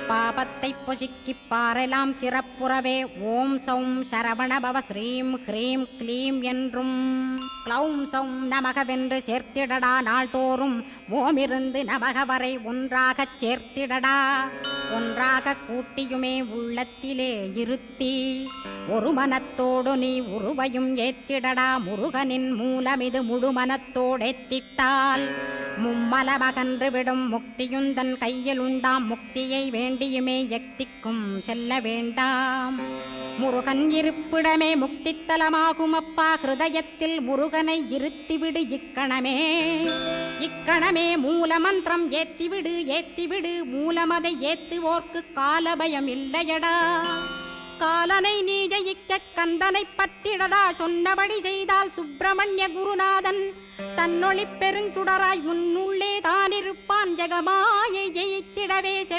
பாபத்தை பொசுக்கிப் பாரெலாம் சிறப்புறவே ஓம் சௌம் சரவணபவ ஸ்ரீம் ஹ்ரீம் க்ளீம் என்றும் க்ளௌம் சௌம் நமகவென்று சேர்த்திடடா நாள்தோறும் ஓமிருந்து நமக வரை ஒன்றாகச் சேர்த்திடடா. ஒன்றாக கூட்டியுமே உள்ளத்திலே இருத்தி ஒரு மனத்தோடு நீ உருவையும் ஏத்திடடா. முருகனின் மூலமிது முழு மனத்தோடேத்திட்டால் மும்மலமகன்று விடும் முக்தியுந்தன் கையில் உண்டாம். முக்தியை வேண்டியுமே எக்திக்கும் செல்ல வேண்டாம். முருகன் இருப்பிடமே முக்தித்தலமாகும் அப்பா. ஹிருதயத்தில் முருகனை இருத்திவிடு இக்கணமே. இக்கணமே மூலமந்திரம் ஏத்திவிடு ஏத்திவிடு. மூலமதை ஏத்துவோர்க்கு காலபயம் இல்லையடா. காலனை நீ ஜெயிக்க கந்தனை பற்றிடடா. சொன்னபடி செய்தால் சுப்பிரமணிய குருநாதன் தன்னொளி பெருஞ்சுடராய் உன்னுள்ளே தானிருப்பான். ஜெகமாயை ஜெயித்திடவே